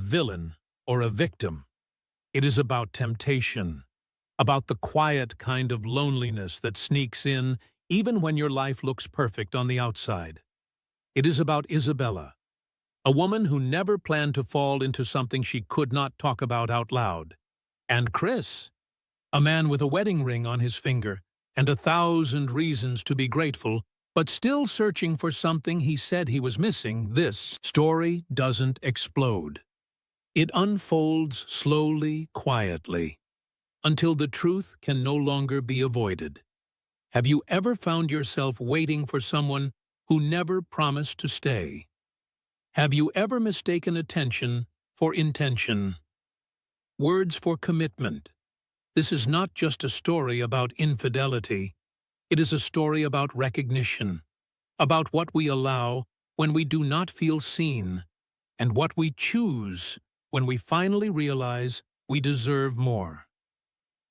villain or a victim. It is about temptation, about the quiet kind of loneliness that sneaks in even when your life looks perfect on the outside. It is about Isabella, a woman who never planned to fall into something she could not talk about out loud. And Chris, a man with a wedding ring on his finger and 1,000 reasons to be grateful, but still searching for something he said he was missing. This story doesn't explode. It unfolds slowly, quietly, until the truth can no longer be avoided. Have you ever found yourself waiting for someone who never promised to stay? Have you ever mistaken attention for intention? Words for commitment. This is not just a story about infidelity. It is a story about recognition, about what we allow when we do not feel seen, and what we choose when we finally realize we deserve more.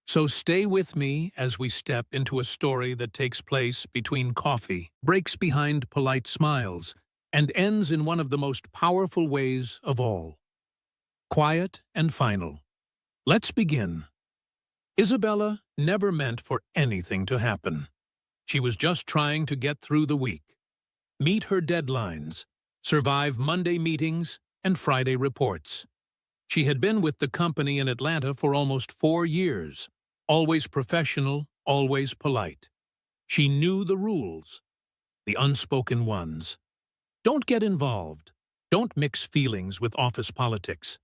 So stay with me as we step into a story that takes place between coffee, breaks behind polite smiles, and ends in one of the most powerful ways of all. Quiet and final. Let's begin. Isabella never meant for anything to happen. She was just trying to get through the week, meet her deadlines, survive Monday meetings and Friday reports. She had been with the company in Atlanta for almost 4 years, always professional, always polite. She knew the rules, the unspoken ones. Don't get involved. Don't mix feelings with office politics.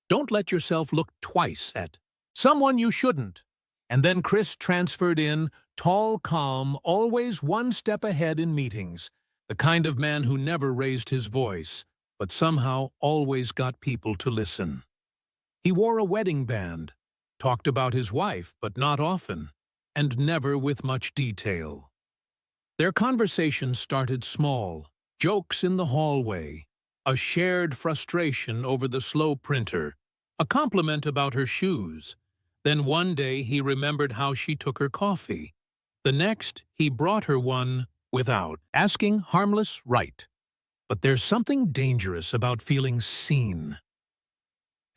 Don't let yourself look twice at someone you shouldn't. And then Chris transferred in, tall, calm, always one step ahead in meetings, the kind of man who never raised his voice, but somehow always got people to listen. He wore a wedding band, talked about his wife, but not often, and never with much detail. Their conversation started small, jokes in the hallway, a shared frustration over the slow printer, a compliment about her shoes. Then one day he remembered how she took her coffee. The next, he brought her one without asking, harmless, right. But there's something dangerous about feeling seen.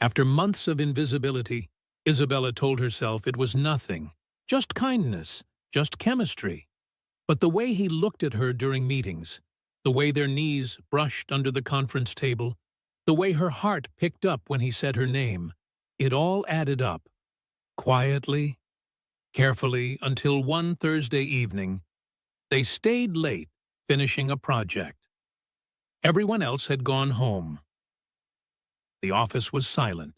After months of invisibility, Isabella told herself it was nothing, just kindness, just chemistry. But the way he looked at her during meetings, the way their knees brushed under the conference table, the way her heart picked up when he said her name, it all added up. Quietly, carefully, until one Thursday evening, they stayed late finishing a project. Everyone else had gone home. The office was silent.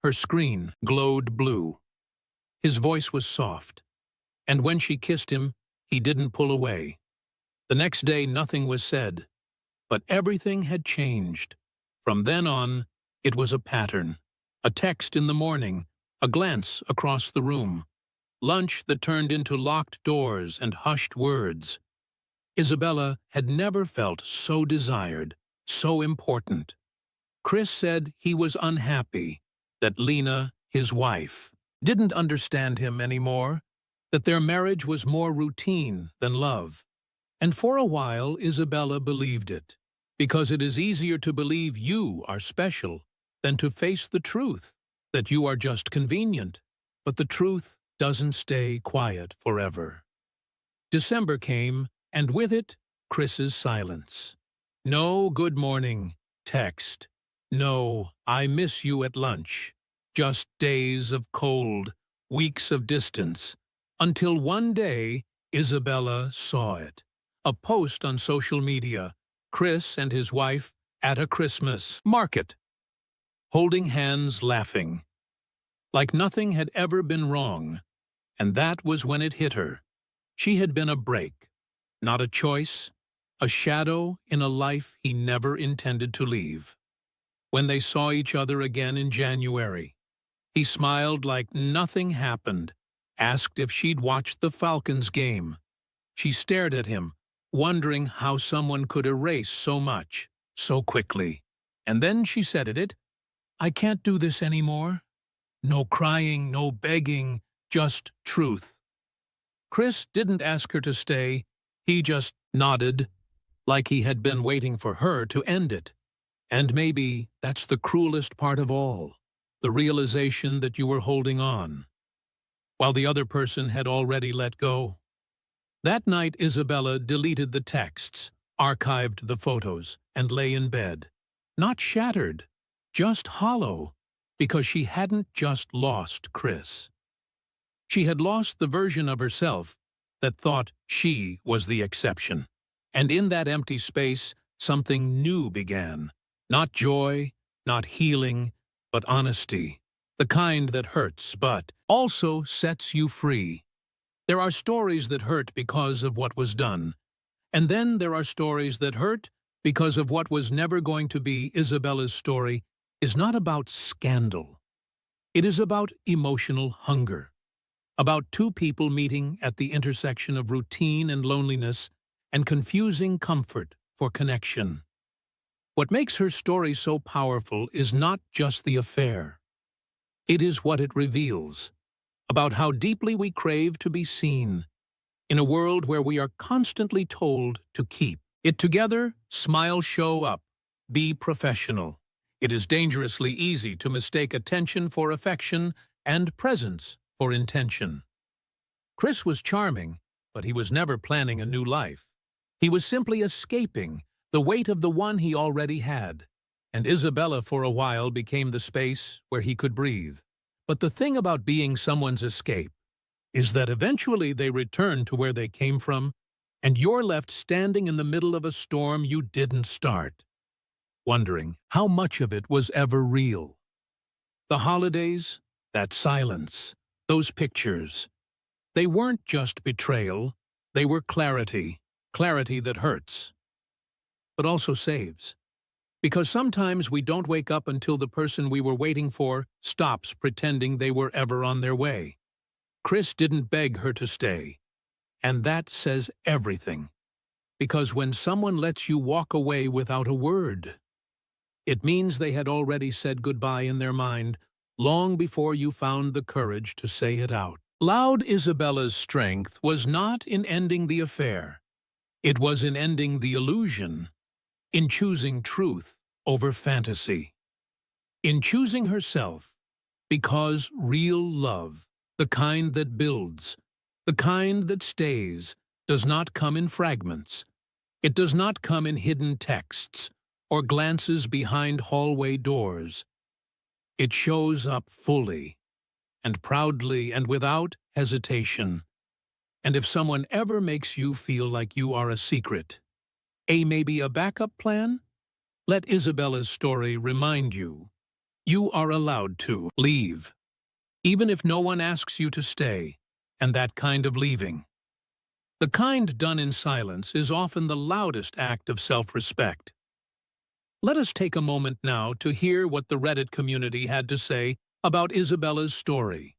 Her screen glowed blue. His voice was soft, and when she kissed him, he didn't pull away. The next day nothing was said, but everything had changed. From then on, it was a pattern, a text in the morning, a glance across the room, lunch that turned into locked doors and hushed words. Isabella had never felt so desired, so important. Chris said he was unhappy, that Lena, his wife, didn't understand him anymore, that their marriage was more routine than love. And for a while Isabella believed it, because it is easier to believe you are special than to face the truth that you are just convenient. But the truth doesn't stay quiet forever. December came, and with it, Chris's silence. No good morning text. No, I miss you at lunch. Just days of cold, weeks of distance, until one day Isabella saw it. A post on social media, Chris and his wife at a Christmas market, holding hands, laughing, like nothing had ever been wrong. And that was when it hit her. She had been a break, not a choice, a shadow in a life he never intended to leave. When they saw each other again in January, he smiled like nothing happened, asked if she'd watched the Falcons game. She stared at him, wondering how someone could erase so much, so quickly. And then she said it, I can't do this anymore. No crying, no begging, just truth. Chris didn't ask her to stay, he just nodded, like he had been waiting for her to end it. And maybe that's the cruelest part of all, the realization that you were holding on, while the other person had already let go. That night, Isabella deleted the texts, archived the photos, and lay in bed. Not shattered, just hollow, because she hadn't just lost Chris. She had lost the version of herself that thought she was the exception. And in that empty space, something new began. Not joy, not healing, but honesty. The kind that hurts, but also sets you free. There are stories that hurt because of what was done. And then there are stories that hurt because of what was never going to be. Isabella's story is not about scandal. It is about emotional hunger. About two people meeting at the intersection of routine and loneliness and confusing comfort for connection. What makes her story so powerful is not just the affair. It is what it reveals, about how deeply we crave to be seen, in a world where we are constantly told to keep it together, smile, show up, be professional. It is dangerously easy to mistake attention for affection and presence for intention. Chris was charming, but he was never planning a new life. He was simply escaping the weight of the one he already had, and Isabella for a while became the space where he could breathe. But the thing about being someone's escape is that eventually they return to where they came from, and you're left standing in the middle of a storm you didn't start, wondering how much of it was ever real. The holidays, that silence, those pictures, they weren't just betrayal, they were clarity, clarity that hurts, but also saves. Because sometimes we don't wake up until the person we were waiting for stops pretending they were ever on their way. Chris didn't beg her to stay, and that says everything. Because when someone lets you walk away without a word, it means they had already said goodbye in their mind long before you found the courage to say it out. Loud Isabella's strength was not in ending the affair. It was in ending the illusion, in choosing truth over fantasy, in choosing herself, because real love, the kind that builds, the kind that stays, does not come in fragments. It does not come in hidden texts or glances behind hallway doors. It shows up fully and proudly and without hesitation. And if someone ever makes you feel like you are a secret, maybe a backup plan, let Isabella's story remind you, you are allowed to leave, even if no one asks you to stay, and that kind of leaving. The kind done in silence is often the loudest act of self-respect. Let us take a moment now to hear what the Reddit community had to say about Isabella's story,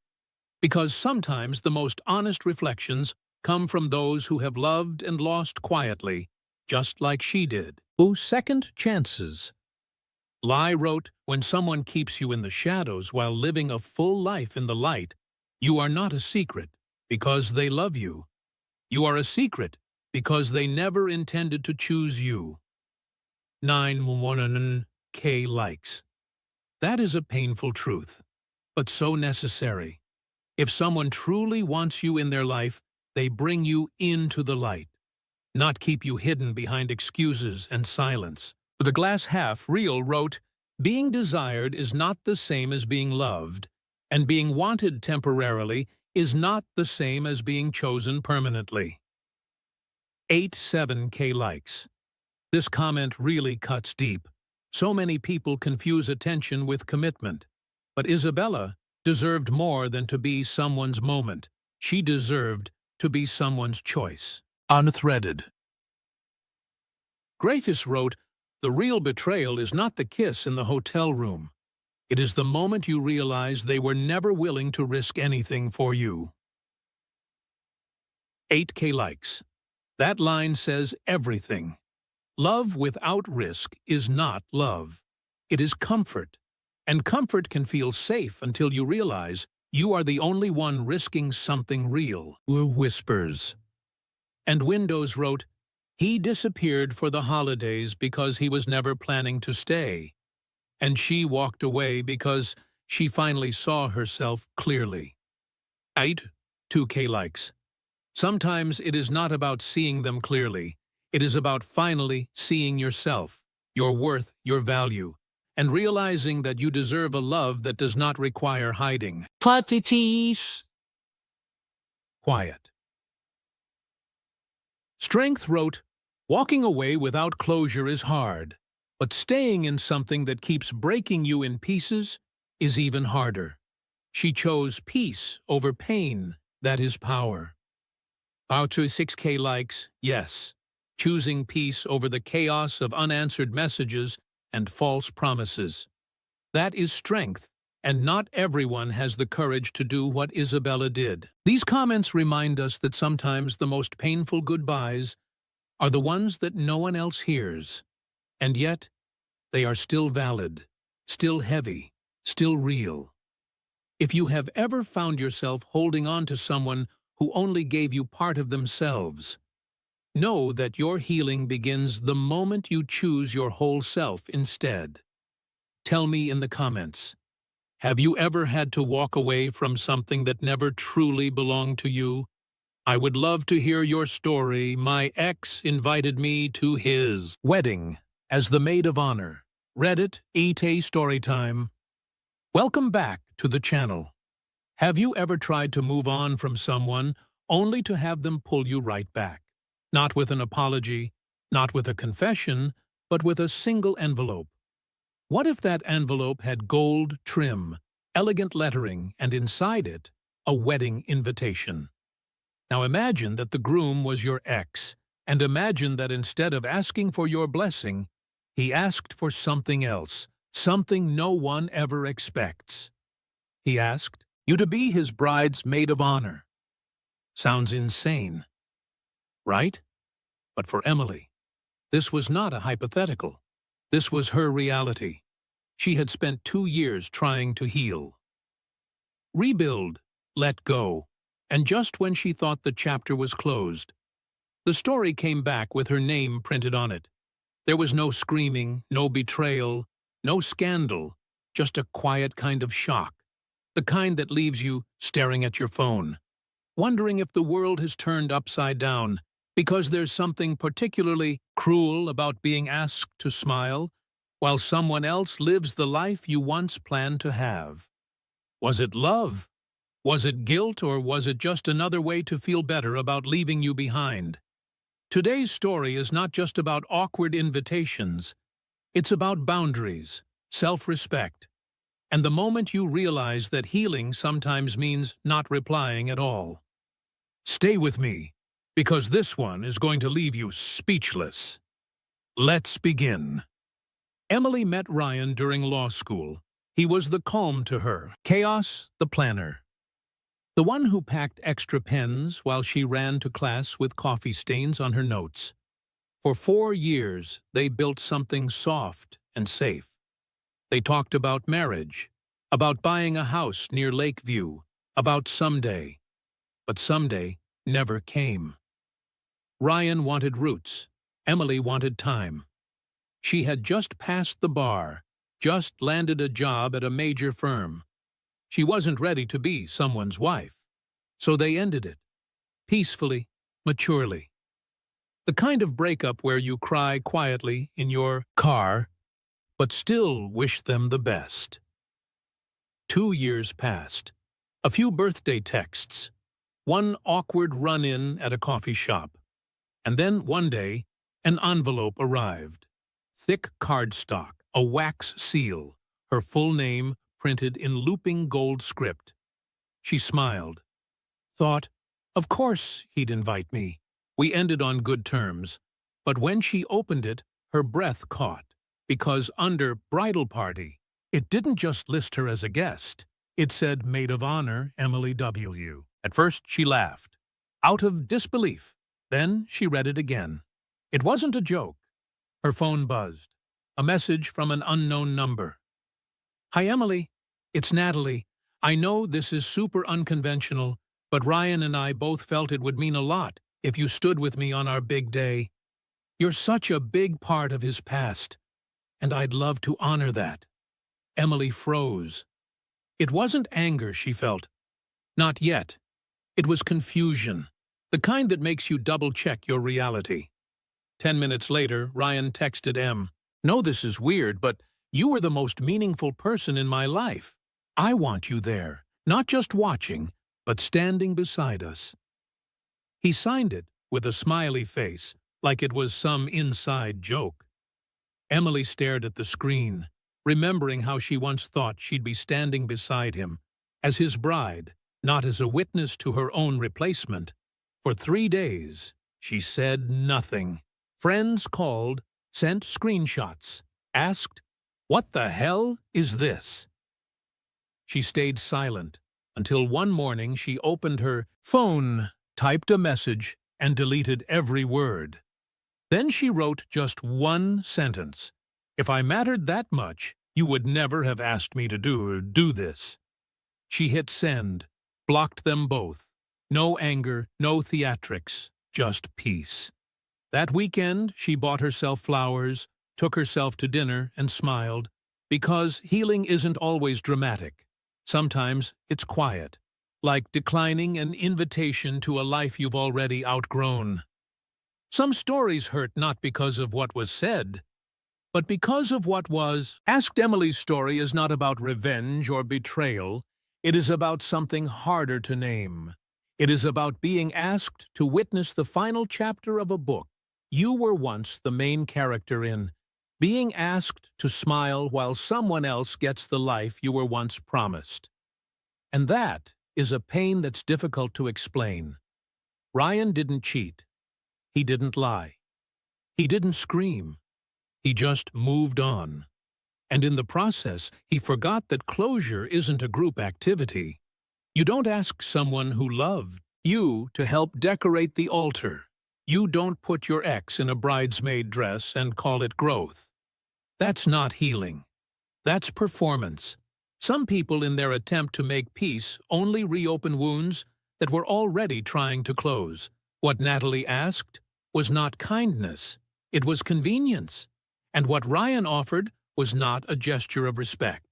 because sometimes the most honest reflections come from those who have loved and lost quietly, just like she did. Second chances. Lai wrote, when someone keeps you in the shadows while living a full life in the light, you are not a secret because they love you. You are a secret because they never intended to choose you. 9,100,000 likes. That is a painful truth, but so necessary. If someone truly wants you in their life, they bring you into the light, not keep you hidden behind excuses and silence. The Glass Half Real wrote, being desired is not the same as being loved, and being wanted temporarily is not the same as being chosen permanently. 87K likes. This comment really cuts deep. So many people confuse attention with commitment. But Isabella deserved more than to be someone's moment. She deserved to be someone's choice. Unthreaded. Gratis wrote, the real betrayal is not the kiss in the hotel room. It is the moment you realize they were never willing to risk anything for you. 8K likes. That line says everything. Love without risk is not love. It is comfort. And comfort can feel safe until you realize you are the only one risking something real. Whispers. And Windows wrote, He disappeared for the holidays because he was never planning to stay, and she walked away because she finally saw herself clearly. 8, 2K likes. Sometimes it is not about seeing them clearly. It is about finally seeing yourself, your worth, your value, and realizing that you deserve a love that does not require hiding. Quantities. Quiet. Strength wrote, "Walking away without closure is hard, but staying in something that keeps breaking you in pieces is even harder." She chose peace over pain. That is power. Out to 6K likes, yes. Choosing peace over the chaos of unanswered messages and false promises. That is strength, and not everyone has the courage to do what Isabella did. These comments remind us that sometimes the most painful goodbyes are the ones that no one else hears. And yet, they are still valid, still heavy, still real. If you have ever found yourself holding on to someone who only gave you part of themselves, know that your healing begins the moment you choose your whole self instead. Tell me in the comments, have you ever had to walk away from something that never truly belonged to you? I would love to hear your story. My ex invited me to his wedding as the maid of honor. Reddit, AITA Storytime. Welcome back to the channel. Have you ever tried to move on from someone only to have them pull you right back? Not with an apology, not with a confession, but with a single envelope. What if that envelope had gold trim, elegant lettering, and inside it, a wedding invitation? Now imagine that the groom was your ex, and imagine that instead of asking for your blessing, he asked for something else, something no one ever expects. He asked you to be his bride's maid of honor. Sounds insane, right? But for Emily, this was not a hypothetical. This was her reality. She had spent 2 years trying to heal, rebuild, let go, and just when she thought the chapter was closed, the story came back with her name printed on it. There was no screaming, no betrayal, no scandal, just a quiet kind of shock, the kind that leaves you staring at your phone, wondering if the world has turned upside down, because there's something particularly cruel about being asked to smile while someone else lives the life you once planned to have. Was it love? Was it guilt, or was it just another way to feel better about leaving you behind? Today's story is not just about awkward invitations. It's about boundaries, self-respect, and the moment you realize that healing sometimes means not replying at all. Stay with me, because this one is going to leave you speechless. Let's begin. Emily met Ryan during law school. He was the calm to her, chaos the planner. The one who packed extra pens while she ran to class with coffee stains on her notes. For 4 years, they built something soft and safe. They talked about marriage, about buying a house near Lakeview, about someday. But someday never came. Ryan wanted roots. Emily wanted time. She had just passed the bar, just landed a job at a major firm. She wasn't ready to be someone's wife. So they ended it, peacefully, maturely. The kind of breakup where you cry quietly in your car, but still wish them the best. 2 years passed. A few birthday texts. One awkward run-in at a coffee shop. And then, one day, an envelope arrived. Thick cardstock, a wax seal, her full name printed in looping gold script. She smiled. Thought, of course he'd invite me. We ended on good terms. But when she opened it, her breath caught, because under bridal party, it didn't just list her as a guest. It said maid of honor, Emily W. At first she laughed, out of disbelief. Then she read it again. It wasn't a joke. Her phone buzzed. A message from an unknown number. Hi, Emily. It's Natalie. I know this is super unconventional, but Ryan and I both felt it would mean a lot if you stood with me on our big day. You're such a big part of his past, and I'd love to honor that. Emily froze. It wasn't anger she felt. Not yet. It was confusion, the kind that makes you double-check your reality. 10 minutes later, Ryan texted Em, "No, this is weird, but you were the most meaningful person in my life. I want you there, not just watching, but standing beside us." He signed it with a smiley face, like it was some inside joke. Emily stared at the screen, remembering how she once thought she'd be standing beside him, as his bride, not as a witness to her own replacement. For 3 days, she said nothing. Friends called, sent screenshots, asked, "What the hell is this?" She stayed silent until one morning she opened her phone, typed a message, and deleted every word. Then she wrote just one sentence. "If I mattered that much, you would never have asked me to do this." She hit send, blocked them both. No anger, no theatrics, just peace. That weekend, she bought herself flowers, took herself to dinner, and smiled, because healing isn't always dramatic. Sometimes it's quiet, like declining an invitation to a life you've already outgrown. Some stories hurt not because of what was said, but because of what was. Asked Emily's story is not about revenge or betrayal. It is about something harder to name. It is about being asked to witness the final chapter of a book you were once the main character in, being asked to smile while someone else gets the life you were once promised. And that is a pain that's difficult to explain. Ryan didn't cheat. He didn't lie. He didn't scream. He just moved on. And in the process, he forgot that closure isn't a group activity. You don't ask someone who loved you to help decorate the altar. You don't put your ex in a bridesmaid dress and call it growth. That's not healing. That's performance. Some people, in their attempt to make peace, only reopen wounds that were already trying to close. What Natalie asked was not kindness. It was convenience. And what Ryan offered was not a gesture of respect.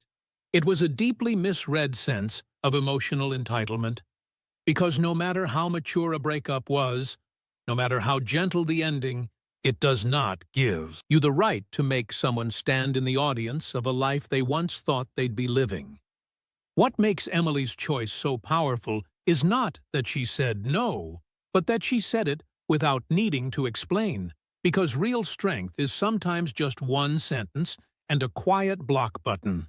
It was a deeply misread sense of emotional entitlement. Because no matter how mature a breakup was, no matter how gentle the ending, it does not give you the right to make someone stand in the audience of a life they once thought they'd be living. What makes Emily's choice so powerful is not that she said no, but that she said it without needing to explain, because real strength is sometimes just one sentence and a quiet block button.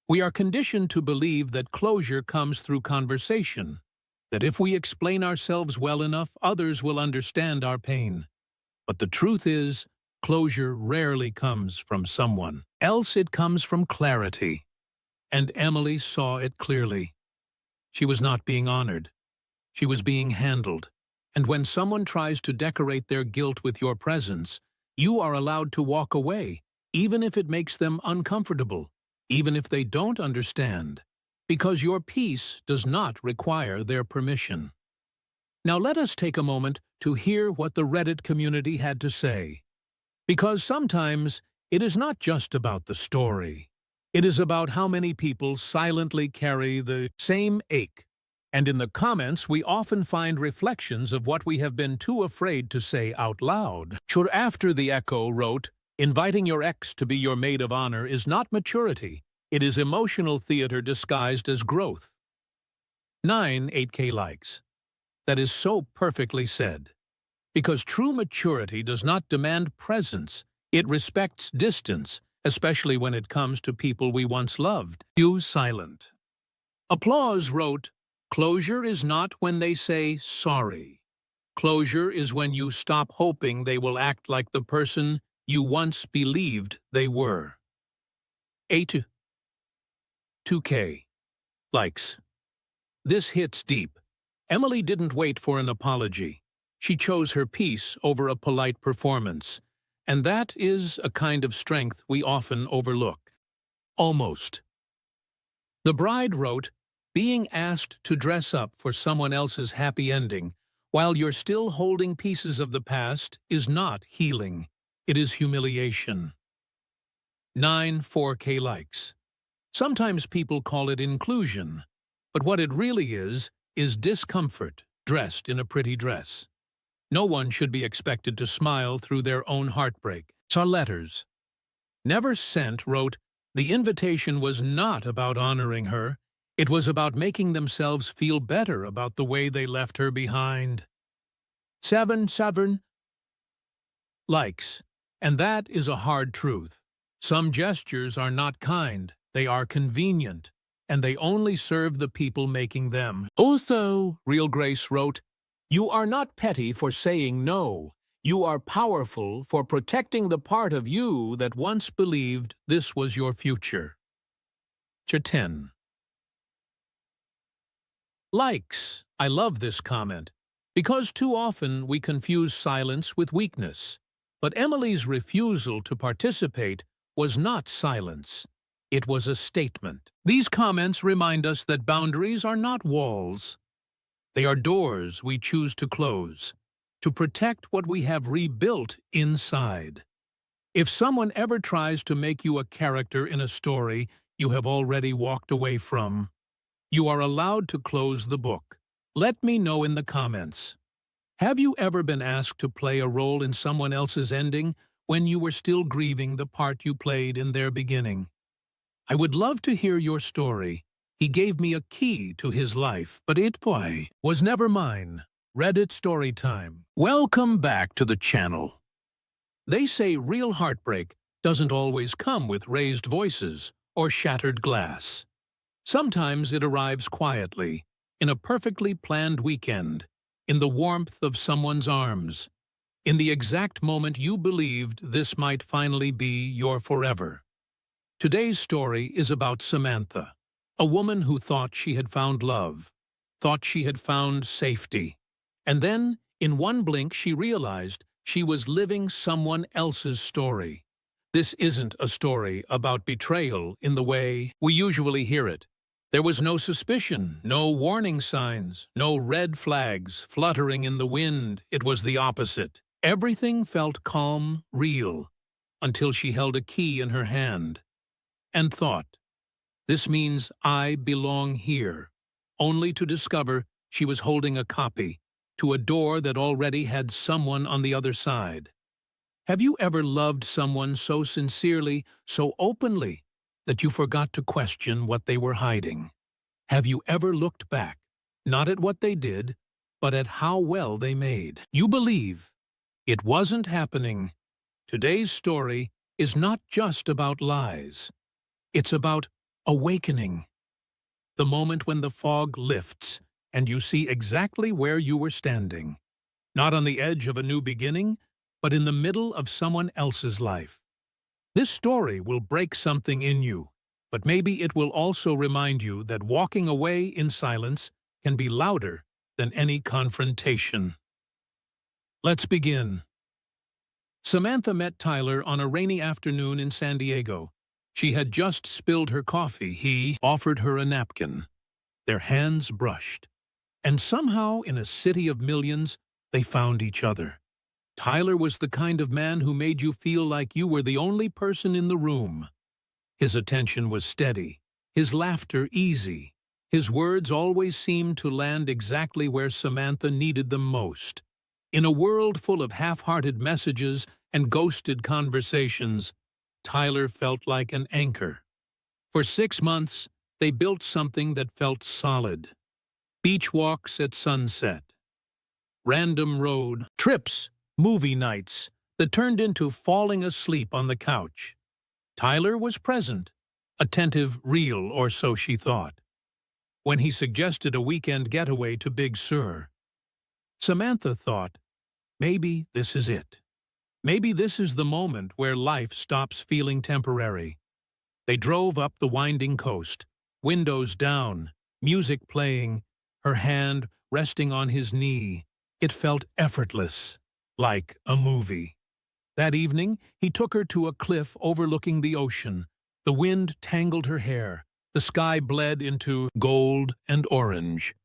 We are conditioned to believe that closure comes through conversation, that if we explain ourselves well enough, others will understand our pain. But the truth is, closure rarely comes from someone else. It comes from clarity. And Emily saw it clearly. She was not being honored. She was being handled. And when someone tries to decorate their guilt with your presence, you are allowed to walk away, even if it makes them uncomfortable, even if they don't understand, because your peace does not require their permission. Now let us take a moment to hear what the Reddit community had to say. Because sometimes it is not just about the story. It is about how many people silently carry the same ache. And in the comments, we often find reflections of what we have been too afraid to say out loud. Sure, after the Echo wrote, "Inviting your ex to be your maid of honor is not maturity. It is emotional theater disguised as growth." 8K likes. That is so perfectly said. Because true maturity does not demand presence. It respects distance, especially when it comes to people we once loved. You silent. Applause wrote, "Closure is not when they say sorry. Closure is when you stop hoping they will act like the person you once believed they were." 2K likes. This hits deep. Emily didn't wait for an apology. She chose her peace over a polite performance. And that is a kind of strength we often overlook. Almost. The bride wrote, "Being asked to dress up for someone else's happy ending while you're still holding pieces of the past, is not healing. It is humiliation. 9 4K likes. Sometimes people call it inclusion, but what it really is discomfort dressed in a pretty dress. No one should be expected to smile through their own heartbreak. Our letters. Never Sent wrote, "The invitation was not about honoring her. It was about making themselves feel better about the way they left her behind." 7 likes. And that is a hard truth. Some gestures are not kind, they are convenient, and they only serve the people making them. Although, Real Grace wrote, "You are not petty for saying no. You are powerful for protecting the part of you that once believed this was your future." 10 likes. I love this comment, because too often we confuse silence with weakness. But Emily's refusal to participate was not silence. It was a statement. These comments remind us that boundaries are not walls. They are doors we choose to close, to protect what we have rebuilt inside. If someone ever tries to make you a character in a story you have already walked away from, you are allowed to close the book. Let me know in the comments. Have you ever been asked to play a role in someone else's ending when you were still grieving the part you played in their beginning? I would love to hear your story. He gave me a key to his life, but it was never mine. Reddit story time. Welcome back to the channel. They say real heartbreak doesn't always come with raised voices or shattered glass. Sometimes it arrives quietly, in a perfectly planned weekend, in the warmth of someone's arms, in the exact moment you believed this might finally be your forever. Today's story is about Samantha, a woman who thought she had found love, thought she had found safety, and then, in one blink, she realized she was living someone else's story. This isn't a story about betrayal in the way we usually hear it. There was no suspicion, no warning signs, no red flags fluttering in the wind. It was the opposite. Everything felt calm, real, until she held a key in her hand and thought, "This means I belong here," only to discover she was holding a copy to a door that already had someone on the other side. Have you ever loved someone so sincerely, so openly, that you forgot to question what they were hiding? Have you ever looked back, not at what they did, but at how well they made? You believe it wasn't happening. Today's story is not just about lies. It's about awakening. The moment when the fog lifts and you see exactly where you were standing. Not on the edge of a new beginning, but in the middle of someone else's life. This story will break something in you, but maybe it will also remind you that walking away in silence can be louder than any confrontation. Let's begin. Samantha met Tyler on a rainy afternoon in San Diego. She had just spilled her coffee. He offered her a napkin. Their hands brushed. And somehow, in a city of millions, they found each other. Tyler was the kind of man who made you feel like you were the only person in the room. His attention was steady, his laughter easy. His words always seemed to land exactly where Samantha needed them most. In a world full of half-hearted messages and ghosted conversations, Tyler felt like an anchor. For 6 months, they built something that felt solid. Beach walks at sunset, random road trips, movie nights that turned into falling asleep on the couch. Tyler was present, attentive, real, or so she thought. When he suggested a weekend getaway to Big Sur, Samantha thought, maybe this is it. Maybe this is the moment where life stops feeling temporary. They drove up the winding coast, windows down, music playing, her hand resting on his knee. It felt effortless, like a movie. That evening, he took her to a cliff overlooking the ocean. The wind tangled her hair. The sky bled into gold and orange.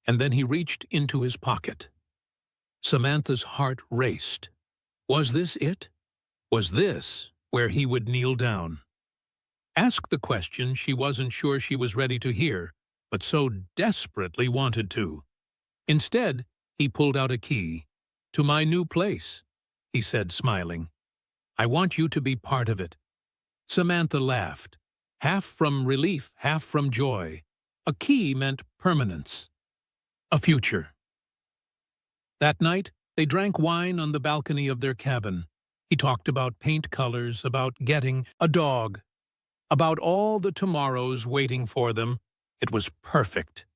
And then he reached into his pocket. Samantha's heart raced. Was this it? Was this where he would kneel down? Ask the question she wasn't sure she was ready to hear, but so desperately wanted to. Instead, he pulled out a key. "To my new place," he said, smiling. "I want you to be part of it." Samantha laughed, half from relief, half from joy. A key meant permanence, a future. That night, they drank wine on the balcony of their cabin. He talked about paint colors, about getting a dog, about all the tomorrows waiting for them. It was perfect.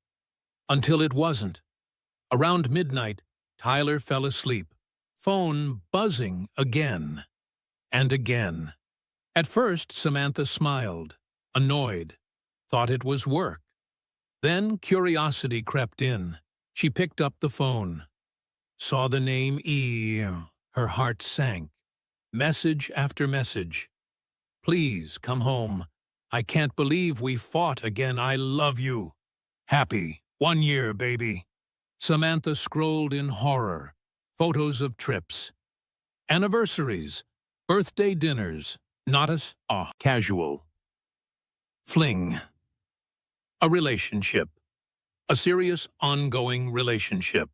Until it wasn't. Around midnight, Tyler fell asleep, phone buzzing again and again. At first, Samantha smiled, annoyed, thought it was work. Then curiosity crept in. She picked up the phone. Saw the name E. Her heart sank. Message after message. "Please come home. I can't believe we fought again. I love you. Happy 1 year, baby." Samantha scrolled in horror. Photos of trips, anniversaries, birthday dinners, not as casual. Fling. A relationship. A serious, ongoing relationship.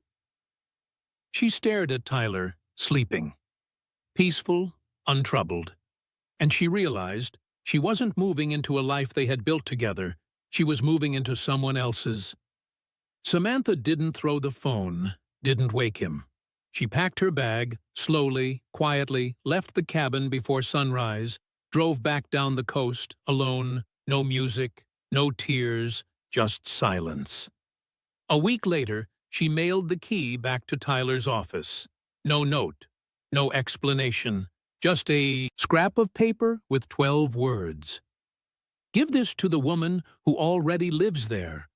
She stared at Tyler, sleeping. Peaceful, untroubled. And she realized she wasn't moving into a life they had built together. She was moving into someone else's. Samantha didn't throw the phone, didn't wake him. She packed her bag, slowly, quietly, left the cabin before sunrise, drove back down the coast, alone, no music, no tears, just silence. A week later, she mailed the key back to Tyler's office. No note, no explanation, just a scrap of paper with 12 words. "Give this to the woman who already lives there.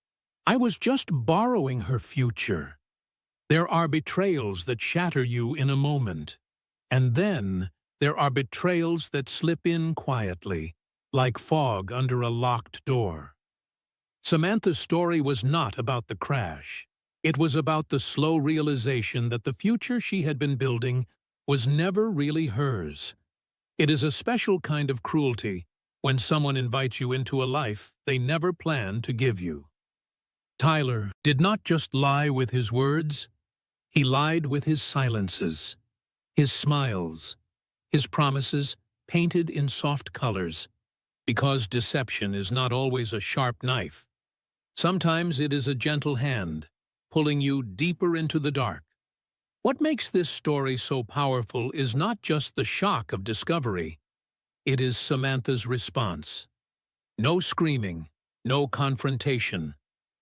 I was just borrowing her future." There are betrayals that shatter you in a moment. And then there are betrayals that slip in quietly, like fog under a locked door. Samantha's story was not about the crash. It was about the slow realization that the future she had been building was never really hers. It is a special kind of cruelty when someone invites you into a life they never planned to give you. Tyler did not just lie with his words, he lied with his silences, his smiles, his promises painted in soft colors, because deception is not always a sharp knife. Sometimes it is a gentle hand, pulling you deeper into the dark. What makes this story so powerful is not just the shock of discovery. It is Samantha's response. No screaming, no confrontation.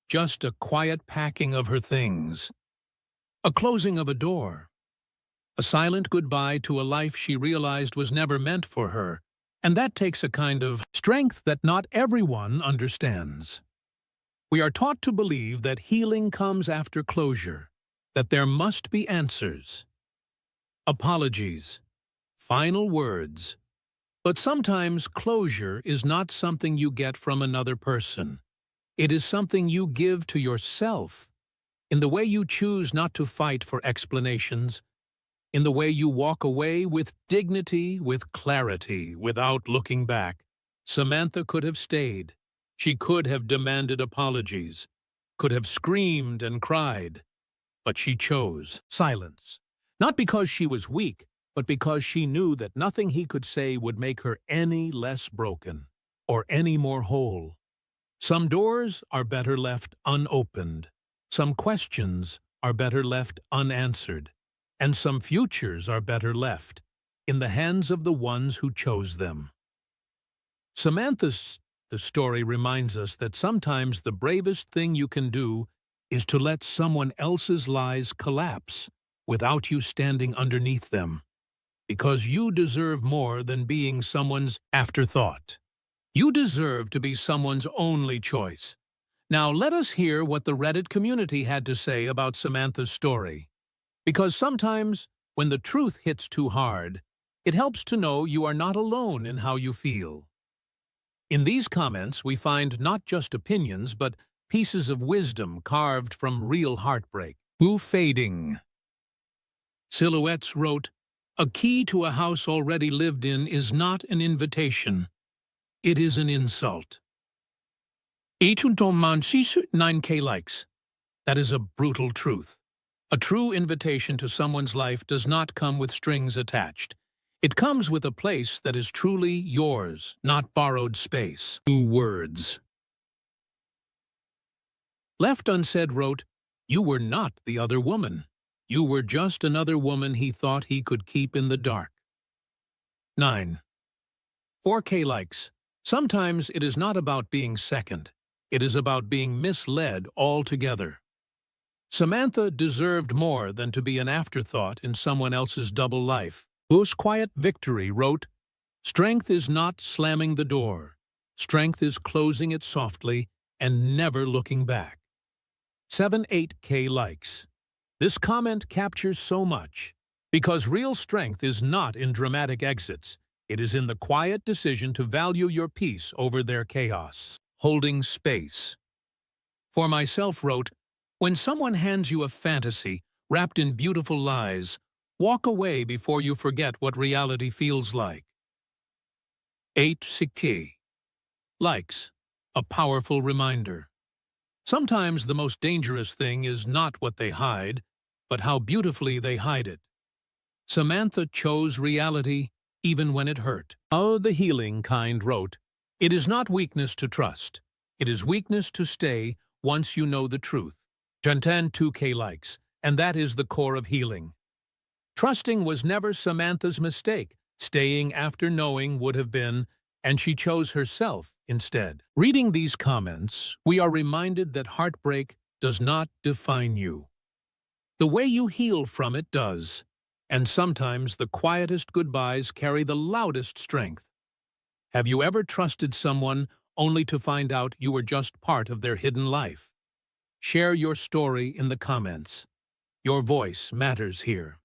Just a quiet packing of her things. A closing of a door. A silent goodbye to a life she realized was never meant for her. And that takes a kind of strength that not everyone understands. We are taught to believe that healing comes after closure, that there must be answers, apologies, final words. But sometimes closure is not something you get from another person. It is something you give to yourself, in the way you choose not to fight for explanations, in the way you walk away with dignity, with clarity, without looking back. Samantha could have stayed. She could have demanded apologies, could have screamed and cried, but she chose silence. Not because she was weak, but because she knew that nothing he could say would make her any less broken or any more whole. Some doors are better left unopened, some questions are better left unanswered, and some futures are better left in the hands of the ones who chose them. Samantha's story reminds us that sometimes the bravest thing you can do is to let someone else's lies collapse without you standing underneath them, because you deserve more than being someone's afterthought. You deserve to be someone's only choice. Now let us hear what the Reddit community had to say about Samantha's story. Because sometimes, when the truth hits too hard, it helps to know you are not alone in how you feel. In these comments, we find not just opinions, but pieces of wisdom carved from real heartbreak. Who fading? Silhouettes wrote, "A key to a house already lived in is not an invitation. It is an insult." 9K likes. That is a brutal truth. A true invitation to someone's life does not come with strings attached. It comes with a place that is truly yours, not borrowed space. 2 words. Left Unsaid wrote, "You were not the other woman. You were just another woman he thought he could keep in the dark." 9. 4K likes. Sometimes it is not about being second. It is about being misled altogether. Samantha deserved more than to be an afterthought in someone else's double life. Whose Quiet Victory wrote, "Strength is not slamming the door. Strength is closing it softly and never looking back." 8K likes. This comment captures so much, because real strength is not in dramatic exits. It is in the quiet decision to value your peace over their chaos. Holding space. For Myself wrote, "When someone hands you a fantasy wrapped in beautiful lies, walk away before you forget what reality feels like." 8 likes. A powerful reminder. Sometimes the most dangerous thing is not what they hide, but how beautifully they hide it. Samantha chose reality even when it hurt. Oh, the healing kind wrote, "It is not weakness to trust. It is weakness to stay once you know the truth." 2K likes, and that is the core of healing. Trusting was never Samantha's mistake. Staying after knowing would have been, and she chose herself instead. Reading these comments, we are reminded that heartbreak does not define you. The way you heal from it does, and sometimes the quietest goodbyes carry the loudest strength. Have you ever trusted someone only to find out you were just part of their hidden life? Share your story in the comments. Your voice matters here.